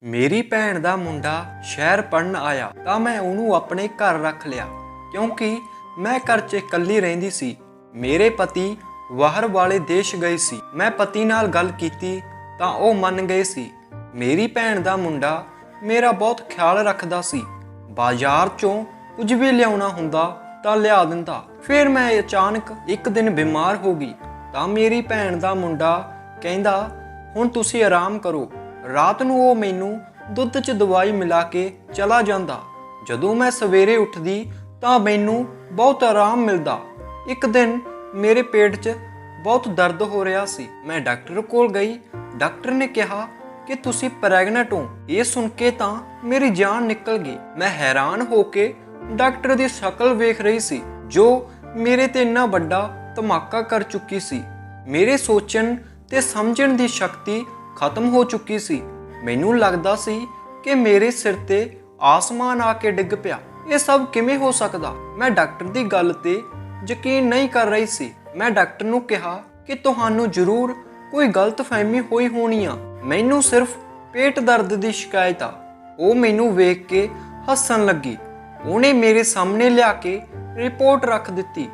ਮੇਰੀ ਭੈਣ ਦਾ ਮੁੰਡਾ ਸ਼ਹਿਰ ਪੜਨ ਆਇਆ ਤਾਂ ਮੈਂ ਉਹਨੂੰ ਆਪਣੇ ਘਰ ਰੱਖ ਲਿਆ ਕਿਉਂਕਿ ਮੈਂ ਘਰ 'ਚ ਇਕੱਲੀ ਰਹਿੰਦੀ ਸੀ। ਮੇਰੇ ਪਤੀ ਬਾਹਰ ਵਾਲੇ ਦੇਸ਼ ਗਏ ਸੀ। ਮੈਂ ਪਤੀ ਨਾਲ ਗੱਲ ਕੀਤੀ ਤਾਂ ਉਹ ਮੰਨ ਗਏ ਸੀ। ਮੇਰੀ ਭੈਣ ਦਾ ਮੁੰਡਾ ਮੇਰਾ ਬਹੁਤ ਖਿਆਲ ਰੱਖਦਾ ਸੀ। ਬਾਜ਼ਾਰ 'ਚੋਂ ਕੁਝ ਵੀ ਲਿਆਉਣਾ ਹੁੰਦਾ ਤਾਂ ਲਿਆ ਦਿੰਦਾ। ਫਿਰ ਮੈਂ ਅਚਾਨਕ ਇੱਕ ਦਿਨ ਬਿਮਾਰ ਹੋ ਗਈ ਤਾਂ ਮੇਰੀ ਭੈਣ ਦਾ ਮੁੰਡਾ ਕਹਿੰਦਾ ਹੁਣ ਤੁਸੀਂ ਆਰਾਮ ਕਰੋ। ਰਾਤ ਨੂੰ ਉਹ ਮੈਨੂੰ ਦੁੱਧ 'ਚ ਦਵਾਈ ਮਿਲਾ ਕੇ ਚਲਾ ਜਾਂਦਾ। ਜਦੋਂ ਮੈਂ ਸਵੇਰੇ ਉੱਠਦੀ ਤਾਂ ਮੈਨੂੰ ਬਹੁਤ ਆਰਾਮ ਮਿਲਦਾ। ਇੱਕ ਦਿਨ ਮੇਰੇ ਪੇਟ 'ਚ ਬਹੁਤ ਦਰਦ ਹੋ ਰਿਹਾ ਸੀ। ਮੈਂ ਡਾਕਟਰ ਕੋਲ ਗਈ। ਡਾਕਟਰ ਨੇ ਕਿਹਾ ਕਿ ਤੁਸੀਂ ਪ੍ਰੈਗਨੈਂਟ ਹੋ। ਇਹ ਸੁਣ ਕੇ ਤਾਂ ਮੇਰੀ ਜਾਨ ਨਿਕਲ ਗਈ। ਮੈਂ ਹੈਰਾਨ ਹੋ ਕੇ ਡਾਕਟਰ ਦੀ ਸ਼ਕਲ ਵੇਖ ਰਹੀ ਸੀ ਜੋ ਮੇਰੇ ਤੇ ਇੰਨਾ ਵੱਡਾ ਧਮਾਕਾ ਕਰ ਚੁੱਕੀ ਸੀ। ਮੇਰੇ ਸੋਚਣ ਤੇ ਸਮਝਣ ਦੀ ਸ਼ਕਤੀ ਖਤਮ ਹੋ ਚੁੱਕੀ ਸੀ। ਮੈਨੂੰ ਲੱਗਦਾ ਸੀ ਕਿ ਮੇਰੇ ਸਿਰ ਤੇ ਆਸਮਾਨ ਆ ਕੇ ਡਿੱਗ ਪਿਆ। ਇਹ ਸਭ ਕਿਵੇਂ ਹੋ ਸਕਦਾ? ਮੈਂ ਡਾਕਟਰ ਦੀ ਗੱਲ ਤੇ ਯਕੀਨ ਨਹੀਂ ਕਰ ਰਹੀ ਸੀ। ਮੈਂ ਡਾਕਟਰ ਨੂੰ ਕਿਹਾ ਕਿ ਤੁਹਾਨੂੰ ਜ਼ਰੂਰ ਕੋਈ ਗਲਤਫਹਿਮੀ ਹੋਈ ਹੋਣੀ ਆ। ਮੈਨੂੰ ਸਿਰਫ ਪੇਟ ਦਰਦ ਦੀ ਸ਼ਿਕਾਇਤ ਆ। ਉਹ ਮੈਨੂੰ ਵੇਖ ਕੇ ਹੱਸਣ ਲੱਗੀ। ਉਹਨੇ ਮੇਰੇ ਸਾਹਮਣੇ ਲਿਆ ਕੇ ਰਿਪੋਰਟ ਰੱਖ ਦਿੱਤੀ।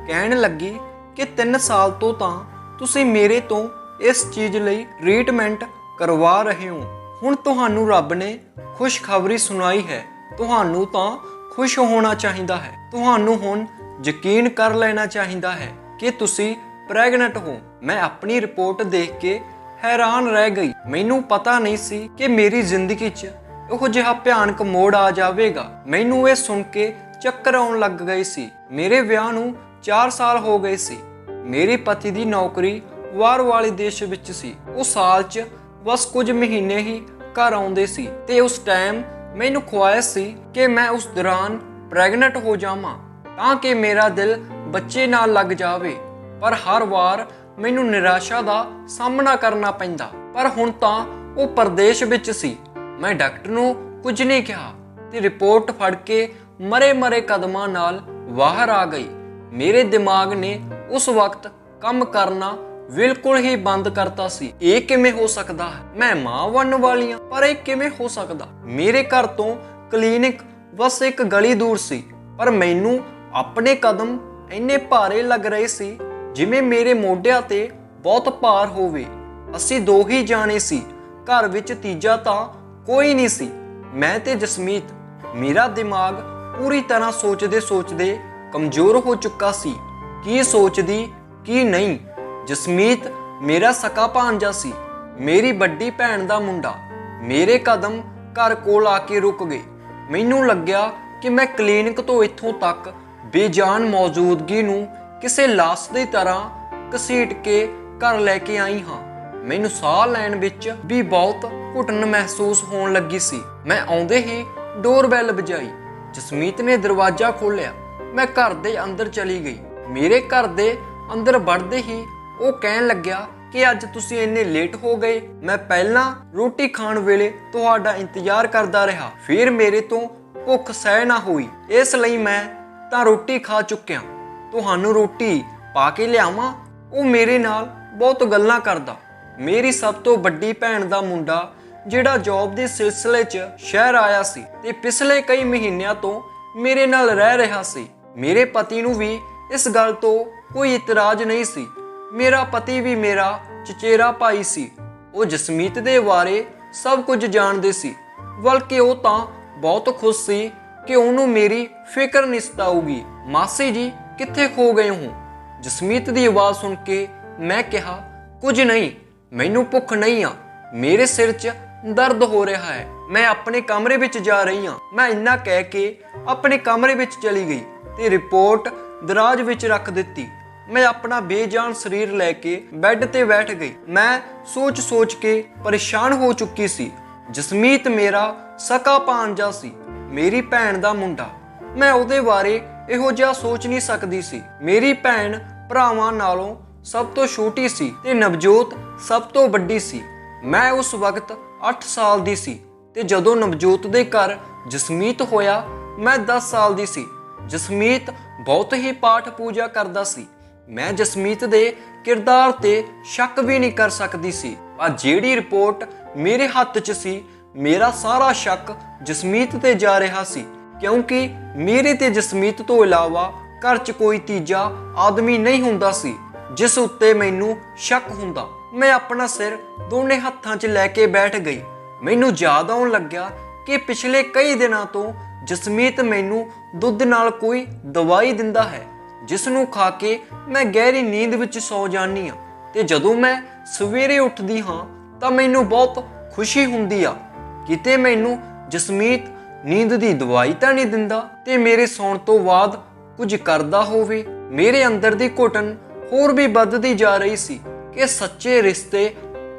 ਕਹਿਣ ਲੱਗੀ ਕਿ 3 ਸਾਲ ਤੋਂ ਤਾਂ ਤੁਸੀਂ ਮੇਰੇ ਤੋਂ ਇਸ ਚੀਜ਼ ਲਈ ਟ੍ਰੀਟਮੈਂਟ ਕਰਵਾ ਰਹੇ ਹੋ। ਹੁਣ ਤੁਹਾਨੂੰ ਰੱਬ ਨੇ ਖੁਸ਼ਖਬਰੀ ਸੁਣਾਈ ਹੈ। ਤੁਹਾਨੂੰ ਤਾਂ ਖੁਸ਼ ਹੋਣਾ ਚਾਹੀਦਾ ਹੈ। ਤੁਹਾਨੂੰ ਹੁਣ ਯਕੀਨ ਕਰ ਲੈਣਾ ਚਾਹੀਦਾ ਹੈ ਕਿ ਤੁਸੀਂ ਪ੍ਰੈਗਨੈਂਟ ਹੋ। ਮੈਂ ਆਪਣੀ ਰਿਪੋਰਟ ਦੇਖ ਕੇ ਹੈਰਾਨ ਰਹਿ ਗਈ। ਮੈਨੂੰ ਪਤਾ ਨਹੀਂ ਸੀ ਕਿ ਮੇਰੀ ਜ਼ਿੰਦਗੀ 'ਚ ਇਹੋ ਜਿਹਾ ਭਿਆਨਕ ਮੋੜ ਆ ਜਾਵੇਗਾ। ਮੈਨੂੰ ਇਹ ਸੁਣ ਕੇ ਚੱਕਰ ਆਉਣ ਲੱਗ ਗਏ ਸੀ। ਮੇਰੇ ਵਿਆਹ ਨੂੰ 4 ਸਾਲ ਹੋ ਗਏ ਸੀ। ਮੇਰੇ ਪਤੀ ਦੀ ਨੌਕਰੀ ਬਾਹਰ ਵਾਲੇ ਦੇਸ਼ ਵਿੱਚ ਸੀ। ਉਹ ਸਾਲ 'ਚ ਬਸ ਕੁਝ ਮਹੀਨੇ ਹੀ ਘਰ ਆਉਂਦੇ ਸੀ ਤੇ ਉਸ ਟਾਈਮ ਮੈਨੂੰ ਖੁਆਇਸ਼ ਸੀ ਕਿ ਮੈਂ ਉਸ ਦੌਰਾਨ ਪ੍ਰੈਗਨੈਂਟ ਹੋ ਜਾਵਾਂ ਤਾਂ ਕਿ ਮੇਰਾ ਦਿਲ ਬੱਚੇ ਨਾਲ ਲੱਗ ਜਾਵੇ। ਪਰ ਹਰ ਵਾਰ ਮੈਨੂੰ ਨਿਰਾਸ਼ਾ ਦਾ ਸਾਹਮਣਾ ਕਰਨਾ ਪੈਂਦਾ। ਪਰ ਹੁਣ ਤਾਂ ਉਹ ਪਰਦੇਸ਼ ਵਿੱਚ ਸੀ। ਮੈਂ ਡਾਕਟਰ ਨੂੰ ਕੁਝ ਨਹੀਂ ਕਿਹਾ ਤੇ ਰਿਪੋਰਟ ਫੜ ਕੇ ਮਰੇ ਕਦਮਾਂ ਨਾਲ ਬਾਹਰ ਆ ਗਈ। ਮੇਰੇ ਦਿਮਾਗ ਨੇ ਉਸ ਵਕਤ ਕੰਮ ਕਰਨਾ ਬਿਲਕੁਲ ਹੀ ਬੰਦ ਕਰਤਾ ਸੀ। ਇਹ ਕਿਵੇਂ ਹੋ ਸਕਦਾ ਹੈ? ਮੈਂ ਮਾਂ ਬਣਨ ਵਾਲੀ ਹਾਂ, ਪਰ ਇਹ ਕਿਵੇਂ ਹੋ ਸਕਦਾ? ਮੇਰੇ ਘਰ ਤੋਂ ਕਲੀਨਿਕ ਬਸ ਇੱਕ ਗਲੀ ਦੂਰ ਸੀ, ਪਰ ਮੈਨੂੰ ਆਪਣੇ ਕਦਮ ਇੰਨੇ ਭਾਰੇ ਲੱਗ ਰਹੇ ਸੀ ਜਿਵੇਂ ਮੇਰੇ ਮੋਢਿਆਂ ਤੇ ਬਹੁਤ ਭਾਰ ਹੋਵੇ। ਅਸੀਂ 2 ਹੀ ਜਾਣੇ ਸੀ। ਘਰ ਵਿੱਚ ਤੀਜਾ ਤਾਂ ਕੋਈ ਨਹੀਂ ਸੀ। ਮੈਂ ਤੇ ਜਸਮੀਤ। ਮੇਰਾ ਦਿਮਾਗ ਪੂਰੀ ਤਰ੍ਹਾਂ ਸੋਚਦੇ ਕਮਜ਼ੋਰ ਹੋ ਚੁੱਕਾ ਸੀ। ਕੀ ਸੋਚਦੀ ਕੀ ਨਹੀਂ। ਜਸਮੀਤ ਮੇਰਾ ਸਕਾ ਭਾਂਜਾ ਸੀ, ਮੇਰੀ ਵੱਡੀ ਭੈਣ ਦਾ ਮੁੰਡਾ। ਮੇਰੇ ਕਦਮ ਘਰ ਕੋਲ ਆ ਕੇ ਰੁਕ ਗਏ। ਮੈਨੂੰ ਲੱਗਿਆ ਕਿ ਮੈਂ ਕਲੀਨਿਕ ਤੋਂ ਇੱਥੋਂ ਤੱਕ ਬੇਜਾਨ ਮੌਜੂਦਗੀ ਨੂੰ ਕਿਸੇ ਲਾਸ਼ ਦੀ ਤਰ੍ਹਾਂ ਘਸੀਟ ਕੇ ਘਰ ਲੈ ਕੇ ਆਈ ਹਾਂ। ਮੈਨੂੰ ਸਾਹ ਲੈਣ ਵਿੱਚ ਵੀ ਬਹੁਤ ਘੁਟਨ ਮਹਿਸੂਸ ਹੋਣ ਲੱਗੀ ਸੀ। ਮੈਂ ਆਉਂਦੇ ਹੀ ਡੋਰਬੈਲ ਵਜਾਈ। ਜਸਮੀਤ ਨੇ ਦਰਵਾਜ਼ਾ ਖੋਲ੍ਹਿਆ। ਮੈਂ ਘਰ ਦੇ ਅੰਦਰ ਚਲੀ ਗਈ। ਮੇਰੇ ਘਰ ਦੇ ਅੰਦਰ ਵੜਦੇ ਹੀ ਉਹ ਕਹਿਣ ਲੱਗਿਆ ਕਿ ਅੱਜ ਤੁਸੀਂ ਇੰਨੇ ਲੇਟ ਹੋ ਗਏ। ਮੈਂ ਪਹਿਲਾਂ ਰੋਟੀ ਖਾਣ ਵੇਲੇ ਤੁਹਾਡਾ ਇੰਤਜ਼ਾਰ ਕਰਦਾ ਰਿਹਾ, ਫਿਰ ਮੇਰੇ ਤੋਂ ਭੁੱਖ ਸਹਿ ਨਾ ਹੋਈ, ਇਸ ਲਈ ਮੈਂ ਤਾਂ ਰੋਟੀ ਖਾ ਚੁੱਕਿਆ। ਤੁਹਾਨੂੰ ਰੋਟੀ ਪਾ ਕੇ ਲਿਆਵਾਂ? ਉਹ ਮੇਰੇ ਨਾਲ ਬਹੁਤ ਗੱਲਾਂ ਕਰਦਾ। ਮੇਰੀ ਸਭ ਤੋਂ ਵੱਡੀ ਭੈਣ ਦਾ ਮੁੰਡਾ ਜਿਹੜਾ ਜੌਬ ਦੇ ਸਿਲਸਿਲੇ 'ਚ ਸ਼ਹਿਰ ਆਇਆ ਸੀ ਤੇ ਪਿਛਲੇ ਕਈ ਮਹੀਨਿਆਂ ਤੋਂ ਮੇਰੇ ਨਾਲ ਰਹਿ ਰਿਹਾ ਸੀ। ਮੇਰੇ ਪਤੀ ਨੂੰ ਵੀ ਇਸ ਗੱਲ ਤੋਂ ਕੋਈ ਇਤਰਾਜ਼ ਨਹੀਂ ਸੀ। ਮੇਰਾ ਪਤੀ ਵੀ ਮੇਰਾ ਚਚੇਰਾ ਭਾਈ ਸੀ। ਉਹ ਜਸਮੀਤ ਦੇ ਬਾਰੇ ਸਭ ਕੁਝ ਜਾਣਦੇ ਸੀ, ਬਲਕਿ ਉਹ ਤਾਂ ਬਹੁਤ ਖੁਸ਼ ਸੀ ਕਿ ਉਹਨੂੰ ਮੇਰੀ ਫਿਕਰ ਨਹੀਂ ਸਤਾਊਗੀ। ਮਾਸੀ ਜੀ ਕਿੱਥੇ ਖੋ ਗਏ ਹੋ? ਜਸਮੀਤ ਦੀ ਆਵਾਜ਼ ਸੁਣ ਕੇ ਮੈਂ ਕਿਹਾ ਕੁਝ ਨਹੀਂ, ਮੈਨੂੰ ਭੁੱਖ ਨਹੀਂ ਆ, ਮੇਰੇ ਸਿਰ 'ਚ ਦਰਦ ਹੋ ਰਿਹਾ ਹੈ, ਮੈਂ ਆਪਣੇ ਕਮਰੇ ਵਿੱਚ ਜਾ ਰਹੀ ਹਾਂ। ਮੈਂ ਇੰਨਾ ਕਹਿ ਕੇ ਆਪਣੇ ਕਮਰੇ ਵਿੱਚ ਚਲੀ ਗਈ ਤੇ ਰਿਪੋਰਟ ਦਰਾਜ ਵਿੱਚ ਰੱਖ ਦਿੱਤੀ। ਮੈਂ ਆਪਣਾ ਬੇਜਾਨ ਸਰੀਰ ਲੈ ਕੇ ਬੈੱਡ ਤੇ ਬੈਠ ਗਈ। ਮੈਂ ਸੋਚ ਕੇ ਪਰੇਸ਼ਾਨ ਹੋ ਚੁੱਕੀ ਸੀ। ਜਸਮੀਤ ਮੇਰਾ ਸਕਾ ਭਾਂਜਾ ਸੀ, ਮੇਰੀ ਭੈਣ ਦਾ ਮੁੰਡਾ। ਮੈਂ ਉਹਦੇ ਬਾਰੇ ਇਹੋ ਜਿਹਾ ਸੋਚ ਨਹੀਂ ਸਕਦੀ ਸੀ। ਮੇਰੀ ਭੈਣ ਭਰਾਵਾਂ ਨਾਲੋਂ ਸਭ ਤੋਂ ਛੋਟੀ ਸੀ ਤੇ ਨਵਜੋਤ ਸਭ ਤੋਂ ਵੱਡੀ ਸੀ। ਮੈਂ ਉਸ ਵਕਤ 8 ਸਾਲ ਦੀ ਸੀ ਤੇ ਜਦੋਂ ਨਵਜੋਤ ਦੇ ਘਰ ਜਸਮੀਤ ਹੋਇਆ ਮੈਂ 10 ਸਾਲ ਦੀ ਸੀ। ਜਸਮੀਤ ਬਹੁਤ ਹੀ ਪਾਠ ਪੂਜਾ ਕਰਦਾ ਸੀ। ਮੈਂ ਜਸਮੀਤ ਦੇ ਕਿਰਦਾਰ ਤੇ ਸ਼ੱਕ ਵੀ ਨਹੀਂ ਕਰ ਸਕਦੀ ਸੀ। ਪਰ ਜਿਹੜੀ ਰਿਪੋਰਟ ਮੇਰੇ ਹੱਥ 'ਚ ਸੀ ਮੇਰਾ ਸਾਰਾ ਸ਼ੱਕ ਜਸਮੀਤ ਤੇ ਜਾ ਰਿਹਾ ਸੀ, ਕਿਉਂਕਿ ਮੇਰੇ ਤੇ ਜਸਮੀਤ ਤੋਂ ਇਲਾਵਾ ਘਰ 'ਚ ਕੋਈ ਤੀਜਾ ਆਦਮੀ ਨਹੀਂ ਹੁੰਦਾ ਸੀ ਜਿਸ ਉੱਤੇ ਮੈਨੂੰ ਸ਼ੱਕ ਹੁੰਦਾ। ਮੈਂ ਆਪਣਾ ਸਿਰ ਦੋਨੇ ਹੱਥਾਂ 'ਚ ਲੈ ਕੇ ਬੈਠ ਗਈ। ਮੈਨੂੰ ਯਾਦ ਆਉਣ ਲੱਗਿਆ ਕਿ ਪਿਛਲੇ ਕਈ ਦਿਨਾਂ ਤੋਂ ਜਸਮੀਤ ਮੈਨੂੰ ਦੁੱਧ ਨਾਲ ਕੋਈ ਦਵਾਈ ਦਿੰਦਾ ਹੈ, ਜਿਸ ਨੂੰ ਖਾ ਕੇ ਮੈਂ ਗਹਿਰੀ ਨੀਂਦ ਵਿੱਚ ਸੌ ਜਾਂਦੀ ਹਾਂ, ਤੇ ਜਦੋਂ ਮੈਂ ਸਵੇਰੇ ਉੱਠਦੀ ਹਾਂ ਤਾਂ ਮੈਨੂੰ ਬਹੁਤ ਖੁਸ਼ੀ ਹੁੰਦੀ ਆ। ਕਿਤੇ ਮੈਨੂੰ ਜਸਮੀਤ ਨੀਂਦ ਦੀ ਦਵਾਈ ਤਾਂ ਨਹੀਂ ਦਿੰਦਾ ਤੇ ਮੇਰੇ ਸੌਣ ਤੋਂ ਬਾਅਦ ਕੁਝ ਕਰਦਾ ਹੋਵੇ। ਮੇਰੇ ਅੰਦਰ ਦੀ ਘੁਟਨ ਹੋਰ ਵੀ ਵੱਧਦੀ ਜਾ ਰਹੀ ਸੀ ਕਿ ਸੱਚੇ ਰਿਸ਼ਤੇ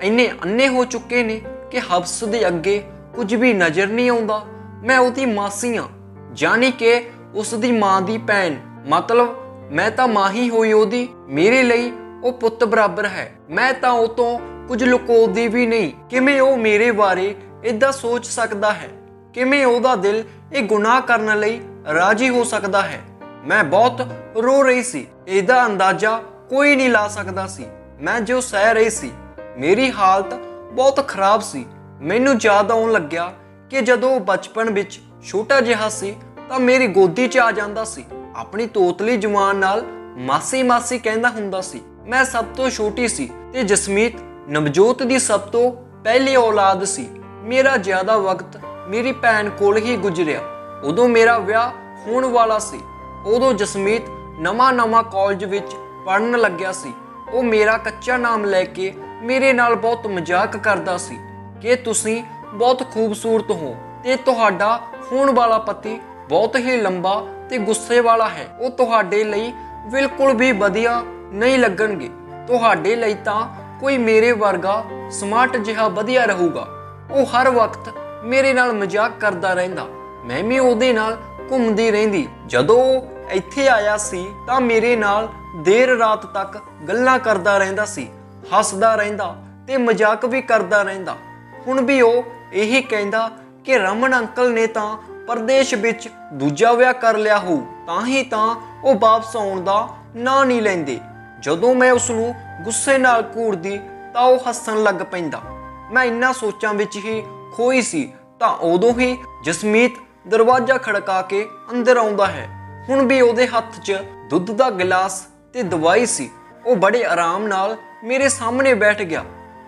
ਇੰਨੇ ਅੰਨੇ ਹੋ ਚੁੱਕੇ ਨੇ ਕਿ ਹਵਸ ਦੇ ਅੱਗੇ ਕੁਝ ਵੀ ਨਜ਼ਰ ਨਹੀਂ ਆਉਂਦਾ। ਮੈਂ ਉਹਦੀ ਮਾਸੀ ਹਾਂ, ਜਾਣੀ ਕਿ ਉਸ ਦੀ ਮਾਂ ਦੀ ਭੈਣ, ਮਤਲਬ ਮੈਂ ਤਾਂ ਮਾਂ ਹੀ ਹੋਈ ਉਹਦੀ। ਮੇਰੇ ਲਈ ਉਹ ਪੁੱਤ ਬਰਾਬਰ ਹੈ। ਮੈਂ ਤਾਂ ਉਹ ਤੋਂ ਕੁਝ ਲੁਕੋਦੀ ਵੀ ਨਹੀਂ। ਕਿਵੇਂ ਉਹ ਮੇਰੇ ਬਾਰੇ ਇਦਾਂ ਸੋਚ ਸਕਦਾ ਹੈ? ਕਿਵੇਂ ਉਹਦਾ ਦਿਲ ਇਹ ਗੁਨਾਹ ਕਰਨ ਲਈ ਰਾਜੀ ਹੋ ਸਕਦਾ ਹੈ? ਮੈਂ ਬਹੁਤ ਰੋ ਰਹੀ ਸੀ। ਇਹਦਾ ਅੰਦਾਜ਼ਾ ਕੋਈ ਨਹੀਂ ਲਾ ਸਕਦਾ ਸੀ। ਮੈਂ ਜੋ ਸਹਿ ਰਹੀ ਸੀ, ਮੇਰੀ ਹਾਲਤ ਬਹੁਤ ਖਰਾਬ ਸੀ। ਮੈਨੂੰ ਯਾਦ ਆਉਣ ਲੱਗਿਆ ਕਿ ਜਦੋਂ ਉਹ ਬਚਪਨ ਵਿੱਚ ਛੋਟਾ ਜਿਹਾ ਸੀ ਤਾਂ ਮੇਰੀ ਗੋਦੀ 'ਚ ਆ ਜਾਂਦਾ ਸੀ। ਆਪਣੀ ਤੋਤਲੀ ਜ਼ੁਬਾਨ ਨਾਲ ਮਾਸੀ ਮਾਸੀ ਕਹਿੰਦਾ ਹੁੰਦਾ ਸੀ। ਮੈਂ ਸਭ ਤੋਂ ਛੋਟੀ ਸੀ ਤੇ ਜਸਮੀਤ ਨਵਜੋਤ ਦੀ ਸਭ ਤੋਂ ਪਹਿਲੀ ਔਲਾਦ ਸੀ। ਮੇਰਾ ਜ਼ਿਆਦਾ ਵਕਤ ਮੇਰੀ ਭੈਣ ਕੋਲ ਹੀ ਗੁਜ਼ਰਿਆ। ਉਦੋਂ ਮੇਰਾ ਵਿਆਹ ਹੋਣ ਵਾਲਾ ਸੀ। ਉਦੋਂ ਜਸਮੀਤ ਨਵਾਂ ਕਾਲਜ ਵਿੱਚ ਪੜ੍ਹਨ ਲੱਗਿਆ ਸੀ। ਉਹ ਮੇਰਾ ਕੱਚਾ ਨਾਮ ਲੈ ਕੇ ਮੇਰੇ ਨਾਲ ਬਹੁਤ ਮਜ਼ਾਕ ਕਰਦਾ ਸੀ ਕਿ ਤੁਸੀਂ ਬਹੁਤ ਖੂਬਸੂਰਤ ਹੋ ਤੇ ਤੁਹਾਡਾ ਹੋਣ ਵਾਲਾ ਪਤੀ ਬਹੁਤ ਹੀ ਲੰਬਾ ਤੇ ਗੁੱਸੇ ਵਾਲਾ ਹੈ। ਉਹ ਤੁਹਾਡੇ ਲਈ ਬਿਲਕੁਲ ਵੀ ਵਧੀਆ ਨਹੀਂ ਲੱਗਣਗੇ। ਤੁਹਾਡੇ ਲਈ ਤਾਂ ਕੋਈ ਮੇਰੇ ਵਰਗਾ ਸਮਾਰਟ ਜਿਹਾ ਵਧੀਆ ਰਹੂਗਾ। ਉਹ ਹਰ ਵਕਤ ਮੇਰੇ ਨਾਲ ਮਜ਼ਾਕ ਕਰਦਾ ਰਹਿੰਦਾ। ਮੈਂ ਵੀ ਉਹਦੇ ਨਾਲ ਘੁੰਮਦੀ ਰਹਿੰਦੀ। ਜਦੋਂ ਉਹ ਇੱਥੇ ਆਇਆ ਸੀ ਤਾਂ ਮੇਰੇ ਨਾਲ ਦੇਰ ਰਾਤ ਤੱਕ ਗੱਲਾਂ ਕਰਦਾ ਰਹਿੰਦਾ ਸੀ, ਹੱਸਦਾ ਰਹਿੰਦਾ ਤੇ ਮਜ਼ਾਕ ਵੀ ਕਰਦਾ ਰਹਿੰਦਾ। ਹੁਣ ਵੀ ਉਹ ਇਹੀ ਕਹਿੰਦਾ ਕਿ ਰਮਨ ਅੰਕਲ ਨੇ ਤਾਂ ਪਰਦੇਸ਼ ਵਿੱਚ ਦੂਜਾ ਵਿਆਹ ਕਰ ਲਿਆ ਹੋਊ, ਤਾਂ ਹੀ ਤਾਂ ਉਹ ਵਾਪਸ ਆਉਣ ਦਾ ਨਾਂ ਨਹੀਂ ਲੈਂਦੇ। ਜਦੋਂ ਮੈਂ ਉਸ ਨੂੰ ਗੁੱਸੇ ਨਾਲ ਘੂਰਦੀ ਤਾਂ ਉਹ ਹੱਸਣ ਲੱਗ ਪੈਂਦਾ। ਮੈਂ ਇੰਨਾ ਸੋਚਾਂ ਵਿੱਚ ਹੀ ਖੋਈ ਸੀ ਤਾਂ ਉਦੋਂ ਹੀ ਜਸਮੀਤ ਦਰਵਾਜ਼ਾ ਖੜਕਾ ਕੇ ਅੰਦਰ ਆਉਂਦਾ ਹੈ। ਹੁਣ ਵੀ ਉਹਦੇ ਹੱਥ 'ਚ ਦੁੱਧ ਦਾ ਗਿਲਾਸ ਤੇ ਦਵਾਈ ਸੀ। ਉਹ ਬੜੇ ਆਰਾਮ ਨਾਲ ਮੇਰੇ ਸਾਹਮਣੇ ਬੈਠ ਗਿਆ।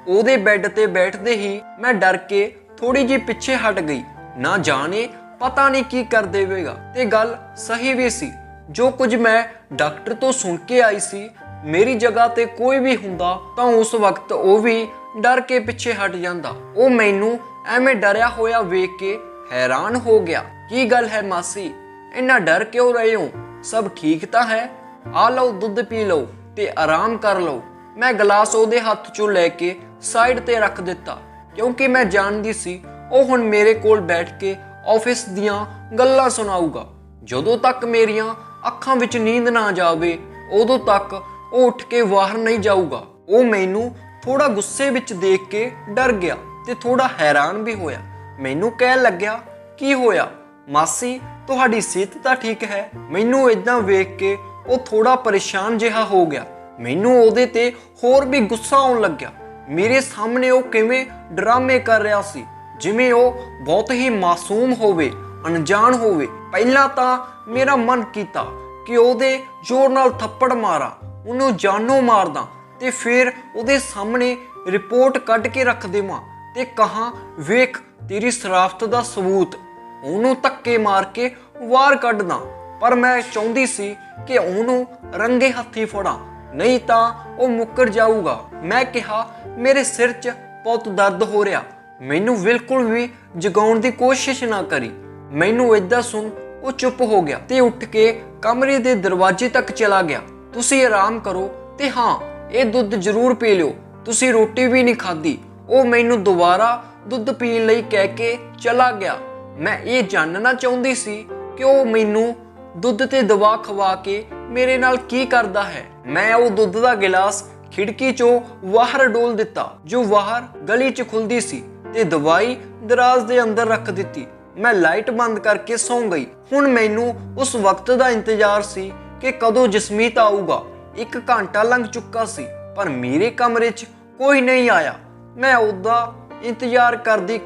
ਉਹਦੇ ਬੈੱਡ ਤੇ ਬੈਠਦੇ ਹੀ ਮੈਂ ਡਰ ਕੇ ਥੋੜੀ ਜਿਹੀ ਪਿੱਛੇ ਹਟ ਗਈ। ਨਾ ਜਾਣੇ ਪਤਾ ਨਹੀਂ ਕੀ ਕਰ ਦੇਵੇਗਾ। ਤੇ ਗੱਲ ਸਹੀ ਵੀ ਸੀ। ਜੋ ਕੁਝ ਮੈਂ ਡਾਕਟਰ ਤੋਂ ਸੁਣ ਕੇ ਆਈ ਸੀ, ਮੇਰੀ ਜਗ੍ਹਾ ਤੇ ਕੋਈ ਵੀ ਹੁੰਦਾ ਤਾਂ ਉਸ ਵਕਤ ਉਹ ਵੀ ਡਰ ਕੇ ਪਿੱਛੇ ਹਟ ਜਾਂਦਾ। ਉਹ ਮੈਨੂੰ ਐਵੇਂ ਡਰਿਆ ਹੋਇਆ ਵੇਖ ਕੇ ਹੈਰਾਨ ਹੋ ਗਿਆ। ਕੀ ਗੱਲ ਹੈ ਮਾਸੀ, ਇੰਨਾ ਡਰ ਕਿਉਂ ਰਹੇ ਹੋ? ਸਭ ਠੀਕ ਤਾਂ ਹੈ? ਆ ਲਓ ਦੁੱਧ ਪੀ ਲਓ ਤੇ ਆਰਾਮ ਕਰ ਲਓ। ਮੈਂ ਗਲਾਸ ਉਹਦੇ ਹੱਥ 'ਚੋਂ ਲੈ ਕੇ ਸਾਈਡ ਤੇ ਰੱਖ ਦਿੱਤਾ, ਕਿਉਂਕਿ ਮੈਂ ਜਾਣਦੀ ਸੀ ਉਹ ਹੁਣ ਮੇਰੇ ਕੋਲ ਬੈਠ ਕੇ ਆਫਿਸ ਦੀਆਂ ਗੱਲਾਂ ਸੁਣਾਊਗਾ। ਜਦੋਂ ਤੱਕ ਮੇਰੀਆਂ ਅੱਖਾਂ ਵਿੱਚ ਨੀਂਦ ਨਾ ਜਾਵੇ ਉਦੋਂ ਤੱਕ ਉਹ ਉੱਠ ਕੇ ਬਾਹਰ ਨਹੀਂ ਜਾਊਗਾ। ਉਹ ਮੈਨੂੰ ਥੋੜਾ ਗੁੱਸੇ ਵਿੱਚ ਦੇਖ ਕੇ ਡਰ ਗਿਆ ਤੇ ਥੋੜਾ ਹੈਰਾਨ ਵੀ ਹੋਇਆ। ਮੈਨੂੰ ਕਹਿਣ ਲੱਗਿਆ, ਕੀ ਹੋਇਆ ਮਾਸੀ, ਤੁਹਾਡੀ ਸਿਹਤ ਤਾਂ ਠੀਕ ਹੈ? ਮੈਨੂੰ ਇਦਾਂ ਵੇਖ ਕੇ ਉਹ ਥੋੜਾ ਪਰੇਸ਼ਾਨ ਜਿਹਾ ਹੋ ਗਿਆ। ਮੈਨੂੰ ਉਹਦੇ ਤੇ ਹੋਰ ਵੀ ਗੁੱਸਾ ਆਉਣ ਲੱਗਿਆ। ਮੇਰੇ ਸਾਹਮਣੇ ਉਹ ਕਿਵੇਂ ਡਰਾਮੇ ਕਰ ਰਿਹਾ ਸੀ, ਜਿਵੇਂ ਉਹ ਬਹੁਤ ਹੀ ਮਾਸੂਮ ਹੋਵੇ, ਅਣਜਾਣ ਹੋਵੇ। ਪਹਿਲਾਂ ਤਾਂ ਮੇਰਾ ਮਨ ਕੀਤਾ ਕਿ ਉਹਦੇ ਜ਼ੋਰ ਨਾਲ ਥੱਪੜ ਮਾਰਾਂ, ਉਹਨੂੰ ਜਾਨੋਂ ਮਾਰਦਾ ਤੇ ਫਿਰ ਉਹਦੇ ਸਾਹਮਣੇ ਰਿਪੋਰਟ ਕੱਢ ਕੇ ਰੱਖ ਦੇਵਾਂ ਤੇ ਕਹਾਂ, ਵੇਖ ਤੇਰੀ ਸ਼ਰਾਫਤ ਦਾ ਸਬੂਤ। ਉਹਨੂੰ ਧੱਕੇ ਮਾਰ ਕੇ ਬਾਹਰ ਕੱਢਦਾ। ਪਰ ਮੈਂ ਚਾਹੁੰਦੀ ਸੀ ਕਿ ਉਹਨੂੰ ਰੰਗੇ ਹੱਥੀਂ ਫੜਾਂ, ਨਹੀਂ ਤਾਂ ਉਹ ਮੁੱਕਰ ਜਾਊਗਾ। ਮੈਂ ਕਿਹਾ, ਮੇਰੇ ਸਿਰ 'ਚ ਬਹੁਤ ਦਰਦ ਹੋ ਰਿਹਾ, ਮੈਨੂੰ ਬਿਲਕੁਲ ਵੀ ਜਗਾਉਣ ਦੀ ਕੋਸ਼ਿਸ਼ ਨਾ ਕਰੀ। ਮੈਨੂੰ ਏਦਾਂ ਸੁਣ ਉਹ ਚੁੱਪ ਹੋ ਗਿਆ ਤੇ ਉੱਠ ਕੇ ਕਮਰੇ ਦੇ ਦਰਵਾਜ਼ੇ ਤੱਕ ਚਲਾ ਗਿਆ। ਤੁਸੀਂ ਆਰਾਮ ਕਰੋ ਤੇ ਹਾਂ, ਇਹ ਦੁੱਧ ਜ਼ਰੂਰ ਪੀ ਲਿਓ, ਤੁਸੀਂ ਰੋਟੀ ਵੀ ਨਹੀਂ ਖਾਧੀ। ਉਹ ਮੈਨੂੰ ਦੁਬਾਰਾ ਦੁੱਧ ਪੀਣ ਲਈ ਕਹਿ ਕੇ ਚਲਾ ਗਿਆ। ਮੈਂ ਇਹ ਜਾਣਨਾ ਚਾਹੁੰਦੀ ਸੀ ਕਿ ਉਹ ਮੈਨੂੰ ਦੁੱਧ ਤੇ ਦਵਾ ਖਵਾ ਕੇ ਮੇਰੇ ਨਾਲ ਕੀ ਕਰਦਾ ਹੈ। ਮੈਂ ਉਹ ਦੁੱਧ ਦਾ ਗਿਲਾਸ ਖਿੜਕੀ 'ਚੋਂ ਬਾਹਰ ਡੋਲ ਦਿੱਤਾ, ਜੋ ਬਾਹਰ ਗਲੀ 'ਚ ਖੁੱਲਦੀ ਸੀ, ਤੇ ਦਵਾਈ ਦਰਾਜ਼ ਦੇ ਅੰਦਰ ਰੱਖ ਦਿੱਤੀ। ਮੈਂ ਲਾਈਟ ਬੰਦ ਕਰਕੇ ਸੌਂ ਗਈ। ਹੁਣ ਮੈਨੂੰ ਉਸ ਵਕਤ ਦਾ ਇੰਤਜ਼ਾਰ ਸੀ ਕਿ ਕਦੋਂ ਜਸਮੀਤ ਆਊਗਾ। 1 ਘੰਟਾ ਲੰਘ ਚੁੱਕਾ ਸੀ ਪਰ ਮੇਰੇ ਕਮਰੇ 'ਚ ਕੋਈ ਨਹੀਂ ਆਇਆ। ਮੈਂ ਉਹਦਾ ਇੰਤਜ਼ਾਰ ਕਰਦੀ